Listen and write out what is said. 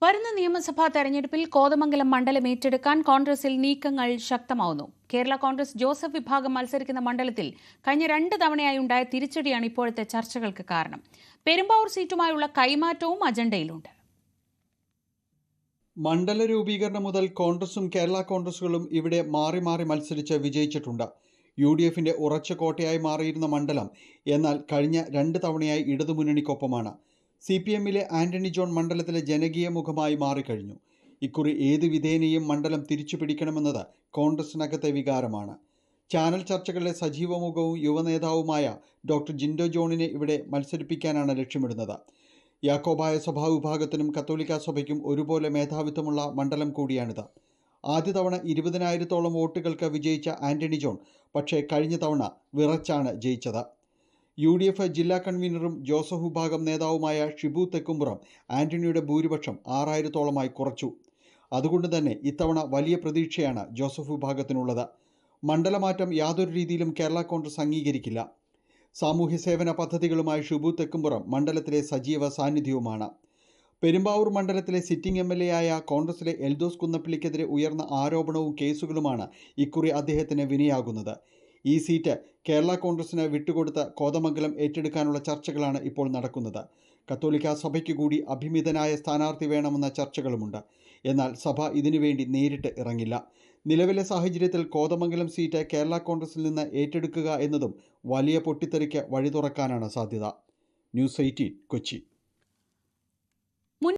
വരുന്ന നിയമസഭാ തെരഞ്ഞെടുപ്പിൽ കോതമംഗലം മണ്ഡലം ഏറ്റെടുക്കാൻ കോൺഗ്രസിൽ നീക്കങ്ങൾ ശക്തമാവുന്നു. കേരള കോൺഗ്രസ് ജോസഫ് വിഭാഗം മത്സരിക്കുന്ന മണ്ഡലത്തിൽ കഴിഞ്ഞ 2 തവണയായി ഉണ്ടായ തിരിച്ചടിയാണ് ഇപ്പോഴത്തെ ചർച്ചകൾക്ക് കാരണം. പെരുമ്പാവൂർ സീറ്റുമായുള്ള കൈമാറ്റവും അജണ്ടയിലുണ്ട്. മണ്ഡല രൂപീകരണം മുതൽ കോൺഗ്രസും കേരള കോൺഗ്രസുകളും ഇവിടെ മാറി മാറി മത്സരിച്ച് വിജയിച്ചിട്ടുണ്ട്. UDFന്റെ ഉറച്ച കോട്ടയായി മാറിയിരുന്ന മണ്ഡലം എന്നാൽ കഴിഞ്ഞ 2 തവണയായി ഇടതുമുന്നണിക്കൊപ്പമാണ്. CPMലെ ആന്റണി ജോൺ മണ്ഡലത്തിലെ ജനകീയ മുഖമായി മാറിക്കഴിഞ്ഞു. ഇക്കുറി ഏത് വിധേനയും മണ്ഡലം തിരിച്ചു പിടിക്കണമെന്നത് കോൺഗ്രസിനകത്തെ വികാരമാണ്. ചാനൽ ചർച്ചകളിലെ സജീവ മുഖവും യുവനേതാവുമായ ഡോക്ടർ ജിൻഡോ ജോണിനെ ഇവിടെ മത്സരിപ്പിക്കാനാണ് ലക്ഷ്യമിടുന്നത്. യാക്കോബായ സഭാ വിഭാഗത്തിനും കത്തോലിക്ക സഭയ്ക്കും ഒരുപോലെ മേധാവിത്വമുള്ള മണ്ഡലം കൂടിയാണിത്. ആദ്യ തവണ 20,000-ഓളം വോട്ടുകൾക്ക് വിജയിച്ച ആന്റണി ജോൺ പക്ഷേ കഴിഞ്ഞ തവണ വിറച്ചാണ് ജയിച്ചത്. UDF ജില്ലാ കൺവീനറും ജോസഫ് വിഭാഗം നേതാവുമായ ഷിബു തെക്കുംപുറം ആന്റണിയുടെ ഭൂരിപക്ഷം 6,000-ഓളമായി കുറച്ചു. അതുകൊണ്ട് തന്നെ ഇത്തവണ വലിയ പ്രതീക്ഷയാണ് ജോസഫ് വിഭാഗത്തിനുള്ളത്. മണ്ഡലമാറ്റം യാതൊരു രീതിയിലും കേരള കോൺഗ്രസ് അംഗീകരിക്കില്ല. സാമൂഹ്യ സേവന പദ്ധതികളുമായി ഷിബു തെക്കുംപുറം മണ്ഡലത്തിലെ സജീവ സാന്നിധ്യവുമാണ്. പെരുമ്പാവൂർ മണ്ഡലത്തിലെ സിറ്റിംഗ് MLA ആയ കോൺഗ്രസിലെ എൽദോസ് കുന്നപ്പള്ളിക്കെതിരെ ഉയർന്ന ആരോപണവും കേസുകളുമാണ് ഇക്കുറി അദ്ദേഹത്തിന് വിനയാകുന്നത്. ഈ സീറ്റ് കേരള കോൺഗ്രസിന് വിട്ടുകൊടുത്ത് കോതമംഗലം ഏറ്റെടുക്കാനുള്ള ചർച്ചകളാണ് ഇപ്പോൾ നടക്കുന്നത്. കത്തോലിക്ക സഭയ്ക്ക് കൂടി അഭിമിതനായ സ്ഥാനാർത്ഥി വേണമെന്ന ചർച്ചകളുമുണ്ട്. എന്നാൽ സഭ ഇതിനുവേണ്ടി നേരിട്ട് ഇറങ്ങില്ല. നിലവിലെ സാഹചര്യത്തിൽ കോതമംഗലം സീറ്റ് കേരള കോൺഗ്രസിൽ നിന്ന് ഏറ്റെടുക്കുക എന്നതും വലിയ പൊട്ടിത്തെറിക്ക് വഴി തുറക്കാനാണ് സാധ്യത. ന്യൂസ് 18 കൊച്ചി.